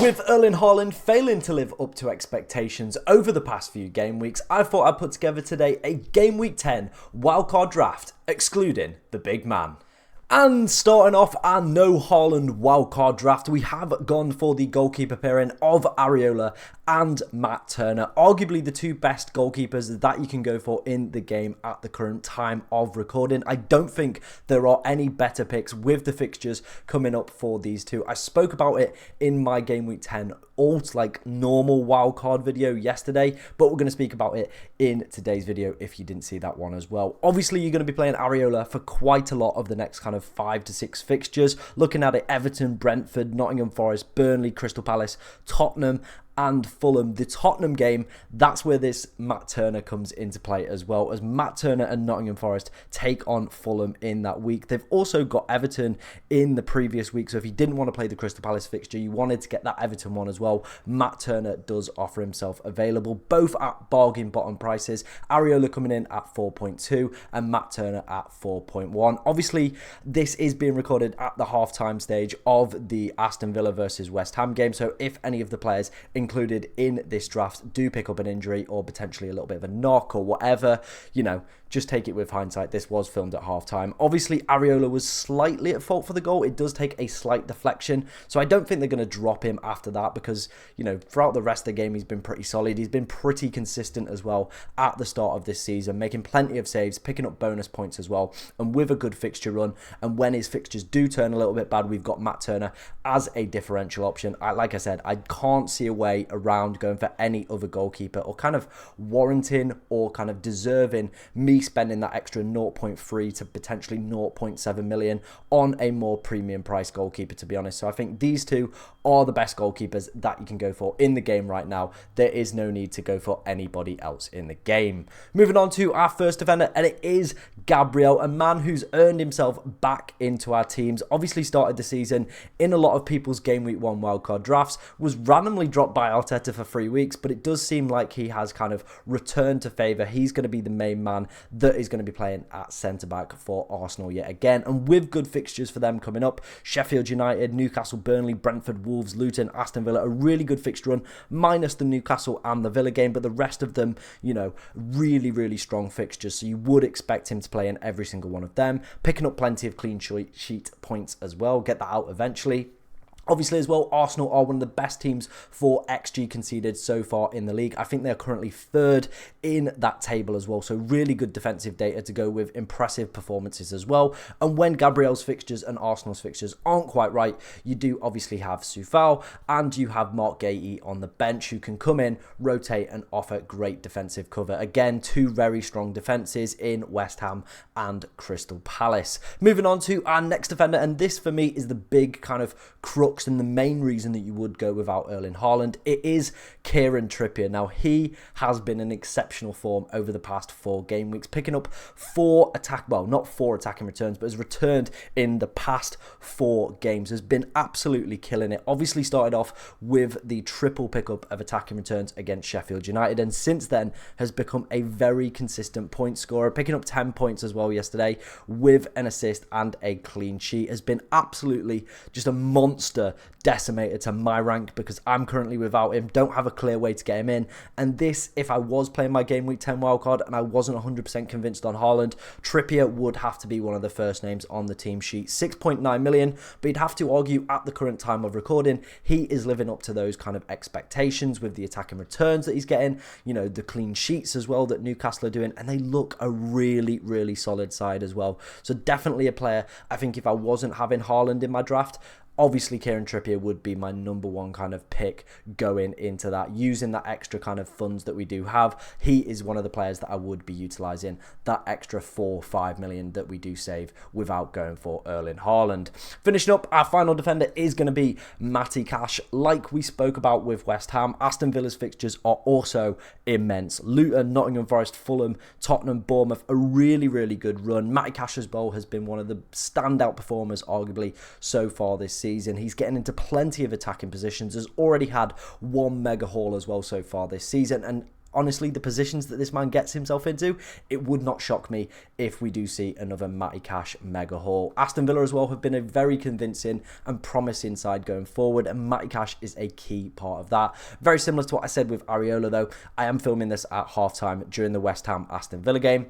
With Erling Haaland failing to live up to expectations over the past few game weeks, I thought I'd put together today a Game Week 10 wildcard draft, excluding the big man. And starting off our no Haaland wildcard draft, we have gone for the goalkeeper pairing of Areola and Matt Turner. Arguably the two best goalkeepers that you can go for in the game at the current time of recording. I don't think there are any better picks with the fixtures coming up for these two. I spoke about it in my Game Week 10 normal wildcard video yesterday, but we're going to speak about it in today's video if you didn't see that one as well. Obviously, you're going to be playing Areola for quite a lot of the next kind of 5 to 6 fixtures. Looking at it, Everton, Brentford, Nottingham Forest, Burnley, Crystal Palace, Tottenham and Fulham. The Tottenham game, that's where this Matt Turner comes into play as well, as Matt Turner and Nottingham Forest take on Fulham in that week. They've also got Everton in the previous week, so if you didn't want to play the Crystal Palace fixture, you wanted to get that Everton one as well, Matt Turner does offer himself available, both at bargain bottom prices. Areola coming in at 4.2 and Matt Turner at 4.1. Obviously, this is being recorded at the half-time stage of the Aston Villa versus West Ham game, so if any of the players included in this draft do pick up an injury or potentially a little bit of a knock or whatever, you know, just take it with hindsight. This was filmed at halftime. Obviously, Areola was slightly at fault for the goal. It does take a slight deflection, so I don't think they're going to drop him after that because, you know, throughout the rest of the game, he's been pretty solid. He's been pretty consistent as well at the start of this season, making plenty of saves, picking up bonus points as well, and with a good fixture run. And when his fixtures do turn a little bit bad, we've got Matt Turner as a differential option. Like I said, I can't see a way around going for any other goalkeeper or kind of warranting or kind of deserving me spending that extra 0.3 to potentially 0.7 million on a more premium price goalkeeper, to be honest. So I think these two are the best goalkeepers that you can go for in the game right now. There is no need to go for anybody else in the game. Moving on to our first defender, and it is Gabriel, a man who's earned himself back into our teams. Obviously started the season in a lot of people's Game Week 1 wildcard drafts, was randomly dropped by Arteta for 3 weeks, but it does seem like he has kind of returned to favour. He's going to be the main man that is going to be playing at centre-back for Arsenal yet again, and with good fixtures for them coming up, Sheffield United, Newcastle, Burnley, Brentford, Wolves, Luton, Aston Villa, a really good fixture run, minus the Newcastle and the Villa game, but the rest of them, you know, really, really strong fixtures, so you would expect him to play in every single one of them, picking up plenty of clean sheet points as well, get that out eventually. Obviously as well, Arsenal are one of the best teams for XG conceded so far in the league. I think they're currently third in that table as well. So really good defensive data to go with impressive performances as well. And when Gabriel's fixtures and Arsenal's fixtures aren't quite right, you do obviously have Soufal and you have Mark Gahey on the bench who can come in, rotate and offer great defensive cover. Again, two very strong defences in West Ham and Crystal Palace. Moving on to our next defender, and this for me is the big kind of crux and the main reason that you would go without Erling Haaland. It is Kieran Trippier. Now, he has been in exceptional form over the past 4 game weeks, picking up 4 not 4 attacking returns, but has returned in the past 4 games, has been absolutely killing it. Obviously started off with the triple pickup of attacking returns against Sheffield United, and since then has become a very consistent point scorer, picking up 10 points as well yesterday with an assist and a clean sheet. Has been absolutely just a monster decimator to my rank because I'm currently without him, don't have a clear way to get him in, and this, if I was playing my Game Week 10 wildcard and I wasn't 100% convinced on Haaland, Trippier would have to be one of the first names on the team sheet. 6.9 million, but you'd have to argue at the current time of recording, he is living up to those kind of expectations with the attacking returns that he's getting, you know, the clean sheets as well that Newcastle are doing, and they look a really, really solid side as well. So definitely a player, I think if I wasn't having Haaland in my draft, obviously Kieran Trippier would be my number one kind of pick going into that, using that extra kind of funds that we do have. He is one of the players that I would be utilising that extra 4-5 million that we do save without going for Erling Haaland. Finishing up, our final defender is going to be Matty Cash. Like we spoke about with West Ham, Aston Villa's fixtures are also immense. Luton, Nottingham Forest, Fulham, Tottenham, Bournemouth, a really, really good run. Matty Cash's goal has been one of the standout performers arguably so far this season. He's getting into plenty of attacking positions, has already had 1 mega haul as well so far this season, and honestly, the positions that this man gets himself into, it would not shock me if we do see another Matty Cash mega haul. Aston Villa as well have been a very convincing and promising side going forward, and Matty Cash is a key part of that. Very similar to what I said with Areola though. I am filming this at halftime during the West Ham Aston Villa game.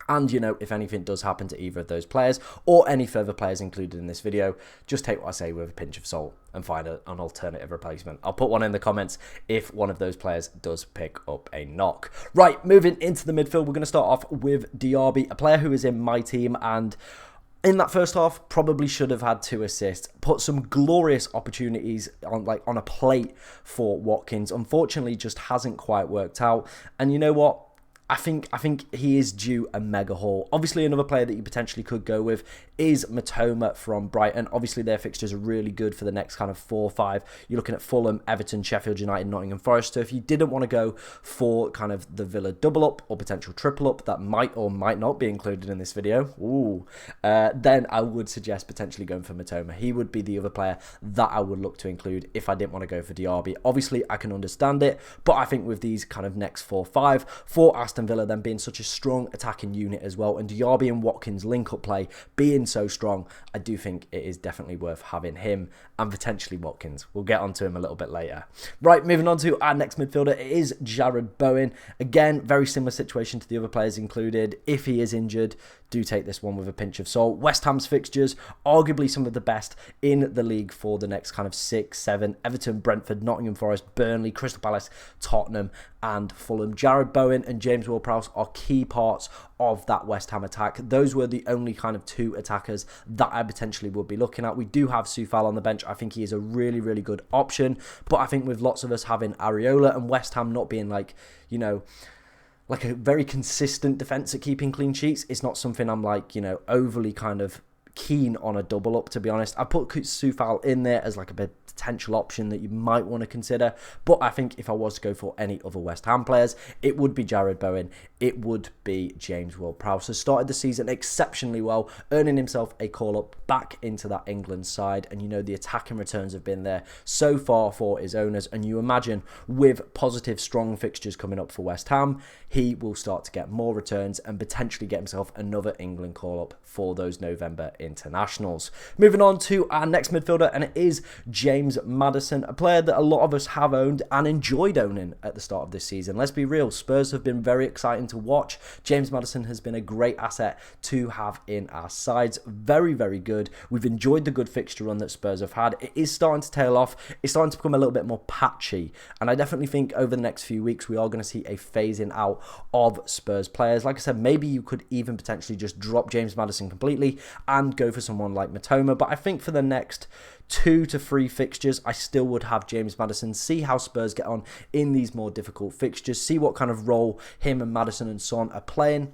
And, you know, if anything does happen to either of those players or any further players included in this video, just take what I say with a pinch of salt and find an alternative replacement. I'll put one in the comments if one of those players does pick up a knock. Right, moving into the midfield, we're going to start off with Diaby, a player who is in my team and in that first half, probably should have had 2 assists. Put some glorious opportunities on a plate for Watkins. Unfortunately, just hasn't quite worked out. And you know what? I think he is due a mega haul. Obviously, another player that you potentially could go with is Matoma from Brighton. Obviously, their fixtures are really good for the next kind of 4 or 5. You're looking at Fulham, Everton, Sheffield United, Nottingham Forest. So if you didn't want to go for kind of the Villa double up or potential triple up that might or might not be included in this video, then I would suggest potentially going for Matoma. He would be the other player that I would look to include if I didn't want to go for Diaby. Obviously, I can understand it, but I think with these kind of next 4 or 5 for Aston Villa then being such a strong attacking unit as well, and Diaby and Watkins link-up play being so strong, I do think it is definitely worth having him and potentially Watkins. We'll get onto him a little bit later. Right, moving on to our next midfielder, it is Jarrod Bowen. Again, very similar situation to the other players included. If he is injured, do take this one with a pinch of salt. West Ham's fixtures, arguably some of the best in the league for the next kind of 6, 7. Everton, Brentford, Nottingham Forest, Burnley, Crystal Palace, Tottenham and Fulham. Jarrod Bowen and James Ward-Prowse are key parts of that West Ham attack. Those were the only kind of 2 attackers that I potentially would be looking at. We do have Soufal on the bench. I think he is a really, really good option. But I think with lots of us having Areola and West Ham not being like, you know, like a very consistent defence at keeping clean sheets, it's not something I'm like, you know, overly kind of keen on a double up, to be honest. I put Soufal in there as like a potential option that you might want to consider, but I think if I was to go for any other West Ham players, it would be Jarrod Bowen, it would be James Ward-Prowse. So started the season exceptionally well, earning himself a call up back into that England side, and you know the attacking returns have been there so far for his owners, and you imagine with positive strong fixtures coming up for West Ham, he will start to get more returns and potentially get himself another England call up for those November internationals. Moving on to our next midfielder, and it is James Maddison, a player that a lot of us have owned and enjoyed owning at the start of this season. Let's be real, Spurs have been very exciting to watch. James Maddison has been a great asset to have in our sides. Very, very good. We've enjoyed the good fixture run that Spurs have had. It is starting to tail off. It's starting to become a little bit more patchy, and I definitely think over the next few weeks we are going to see a phasing out of Spurs players. Like I said, maybe you could even potentially just drop James Maddison completely and go for someone like Matoma, but I think for the next 2 to 3 fixtures, I still would have James Maddison, see how Spurs get on in these more difficult fixtures, see what kind of role him and Maddison and Son are playing,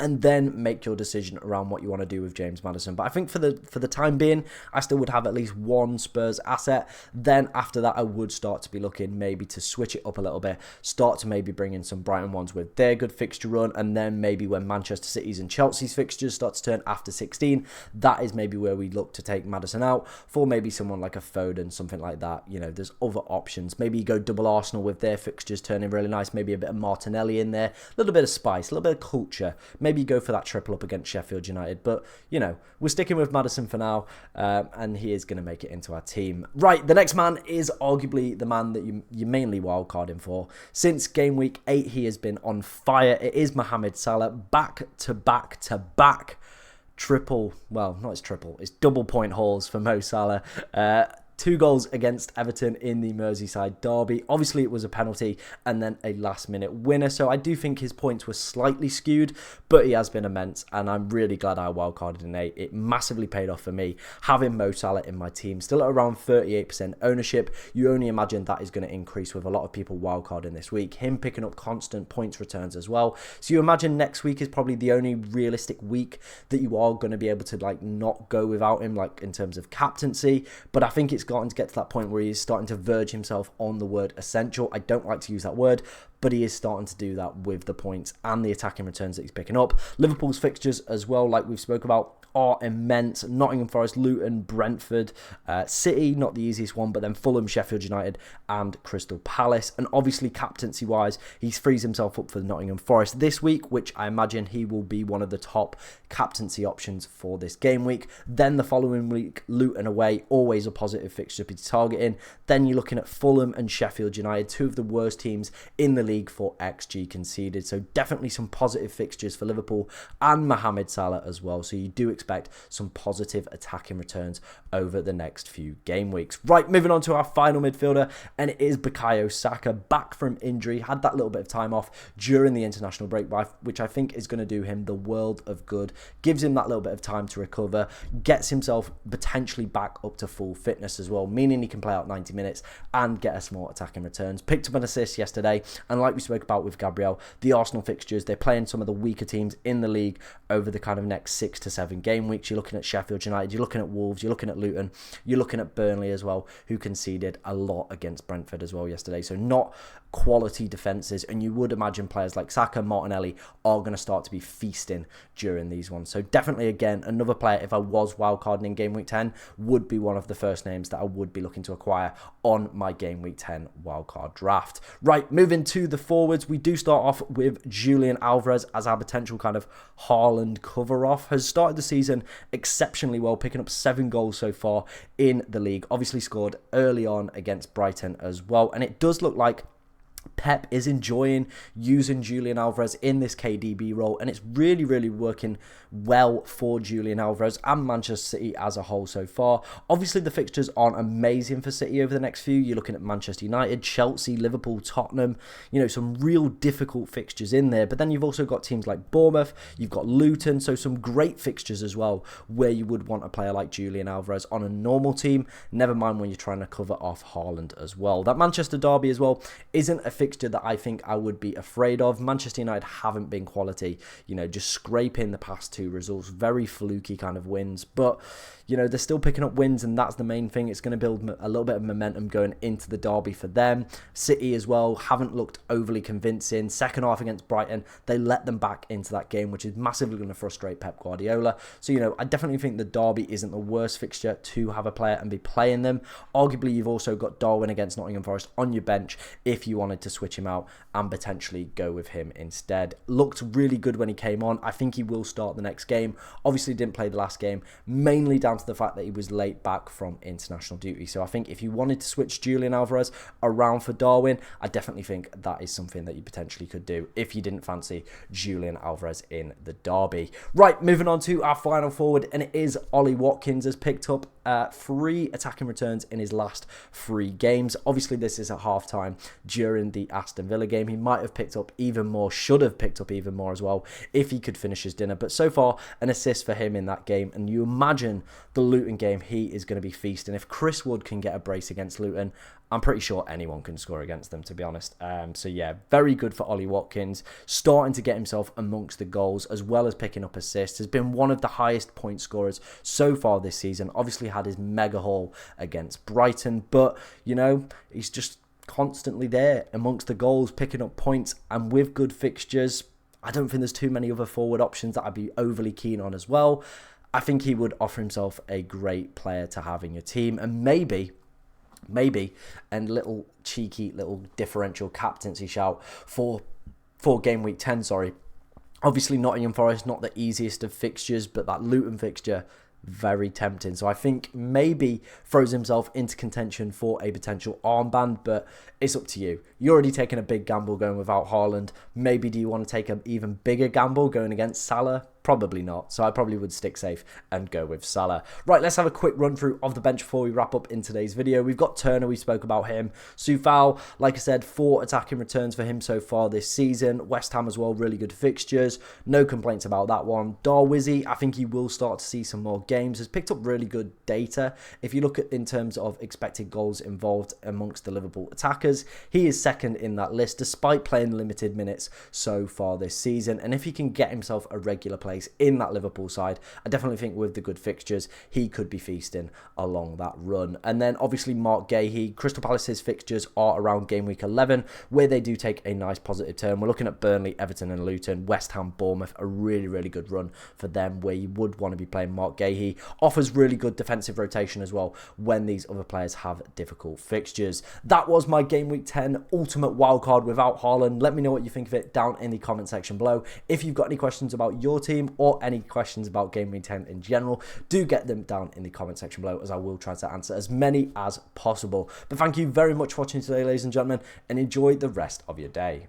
and then make your decision around what you want to do with James Maddison. But I think for the time being, I still would have at least one Spurs asset. Then after that, I would start to be looking maybe to switch it up a little bit, start to maybe bring in some Brighton ones with their good fixture run, and then maybe when Manchester City's and Chelsea's fixtures start to turn after 16, that is maybe where we look to take Maddison out for maybe someone like a Foden, something like that. You know, there's other options. Maybe you go double Arsenal with their fixtures turning really nice, maybe a bit of Martinelli in there, a little bit of spice, a little bit of culture. Maybe go for that triple up against Sheffield United. But, you know, we're sticking with Maddison for now, and he is going to make it into our team. Right, the next man is arguably the man that you mainly wildcarding for. Since game week 8, he has been on fire. It is Mohamed Salah, back to back triple, well, not as triple, it's double point hauls for Mo Salah. 2 goals against Everton in the Merseyside derby. Obviously, it was a penalty and then a last-minute winner, so I do think his points were slightly skewed, but he has been immense, and I'm really glad I wildcarded in 8. It massively paid off for me, having Mo Salah in my team. Still at around 38% ownership. You only imagine that is going to increase with a lot of people wildcarding this week. Him picking up constant points returns as well. So you imagine next week is probably the only realistic week that you are going to be able to like not go without him, like in terms of captaincy, but I think it's gotten to get to that point where he's starting to verge himself on the word essential. I don't like to use that word, but he is starting to do that with the points and the attacking returns that he's picking up. Liverpool's fixtures as well, like we've spoke about, are immense. Nottingham Forest, Luton, Brentford, City, not the easiest one, but then Fulham, Sheffield United and Crystal Palace. And obviously captaincy wise, he frees himself up for the Nottingham Forest this week, which I imagine he will be one of the top captaincy options for this game week. Then the following week, Luton away, always a positive fixture to be targeting. Then you're looking at Fulham and Sheffield United, two of the worst teams in the league for XG conceded. So definitely some positive fixtures for Liverpool and Mohamed Salah as well. So you do expect some positive attacking returns over the next few game weeks. Right, moving on to our final midfielder, and it is Bukayo Saka, back from injury. Had that little bit of time off during the international break, which I think is going to do him the world of good. Gives him that little bit of time to recover, gets himself potentially back up to full fitness as well, meaning he can play out 90 minutes and get us more attacking returns. Picked up an assist yesterday, and like we spoke about with Gabriel, the Arsenal fixtures, they're playing some of the weaker teams in the league over the kind of next 6 to 7 game weeks. You're looking at Sheffield United, you're looking at Wolves, you're looking at Luton, you're looking at Burnley as well, who conceded a lot against Brentford as well yesterday. So not quality defences, and you would imagine players like Saka, Martinelli are going to start to be feasting during these ones. So definitely, again, another player, if I was wildcarding in game week 10, would be one of the first names that I would be looking to acquire on my game week 10 wildcard draft. Right, moving to the forwards, we do start off with Julian Alvarez as our potential kind of Haaland cover-off. Has started the season exceptionally well, picking up 7 goals so far in the league. Obviously scored early on against Brighton as well, and it does look like Pep is enjoying using Julian Alvarez in this KDB role, and it's really, really working well for Julian Alvarez and Manchester City as a whole so far. Obviously, the fixtures aren't amazing for City over the next few. You're looking at Manchester United, Chelsea, Liverpool, Tottenham, you know, some real difficult fixtures in there. But then you've also got teams like Bournemouth, you've got Luton, so some great fixtures as well where you would want a player like Julian Alvarez on a normal team, never mind when you're trying to cover off Haaland as well. That Manchester derby as well isn't a fixture that I think I would be afraid of. Manchester United haven't been quality, you know, just scraping the past 2 results, very fluky kind of wins, but you know, they're still picking up wins, and that's the main thing. It's going to build a little bit of momentum going into the derby for them. City as well haven't looked overly convincing. Second half against Brighton, they let them back into that game, which is massively going to frustrate Pep Guardiola. So, you know, I definitely think the derby isn't the worst fixture to have a player and be playing them. Arguably, you've also got Darwin against Nottingham Forest on your bench if you wanted to switch him out and potentially go with him instead. Looked really good when he came on. I think he will start the next game. Obviously, didn't play the last game, mainly down to the fact that he was late back from international duty. So I think if you wanted to switch Julian Alvarez around for Darwin, I definitely think that is something that you potentially could do if you didn't fancy Julian Alvarez in the derby. Right, moving on to our final forward, and it is Ollie Watkins. Has picked up 3 attacking returns in his last 3 games. Obviously, this is at half-time during the Aston Villa game. He might have picked up even more, should have picked up even more as well if he could finish his dinner. But so far, an assist for him in that game, and you imagine the Luton game, he is going to be feasting. If Chris Wood can get a brace against Luton, I'm pretty sure anyone can score against them, to be honest. So yeah, very good for Ollie Watkins. Starting to get himself amongst the goals as well as picking up assists. Has been one of the highest point scorers so far this season. Obviously had his mega haul against Brighton, but you know, he's just constantly there amongst the goals, picking up points, and with good fixtures, I don't think there's too many other forward options that I'd be overly keen on as well. I think he would offer himself a great player to have in your team, and maybe and little cheeky little differential captaincy shout for game week 10, sorry. Obviously Nottingham Forest, not the easiest of fixtures, but that Luton fixture, very tempting. So I think maybe throws himself into contention for a potential armband, but it's up to you. You're already taking a big gamble going without Haaland. Maybe do you want to take an even bigger gamble going against Salah? Probably not. So I probably would stick safe and go with Salah. Right, let's have a quick run through of the bench before we wrap up in today's video. We've got Turner, we spoke about him. Soufal, like I said, 4 attacking returns for him so far this season. West Ham as well, really good fixtures. No complaints about that one. Darwizzy, I think he will start to see some more games. Has picked up really good data. If you look at in terms of expected goals involved amongst the Liverpool attackers, he is second in that list despite playing limited minutes so far this season. And if he can get himself a regular place place in that Liverpool side. I definitely think with the good fixtures, he could be feasting along that run. And then obviously Mark Gahey, Crystal Palace's fixtures are around game week 11, where they do take a nice positive turn. We're looking at Burnley, Everton and Luton, West Ham, Bournemouth, a really good run for them where you would want to be playing Mark Gahey. Offers really good defensive rotation as well when these other players have difficult fixtures. That was my game week 10 ultimate wildcard without Haaland. Let me know what you think of it down in the comment section below. If you've got any questions about your team or any questions about game week 10 in general, do get them down in the comment section below, as I will try to answer as many as possible. But thank you very much for watching today, ladies and gentlemen, and enjoy the rest of your day.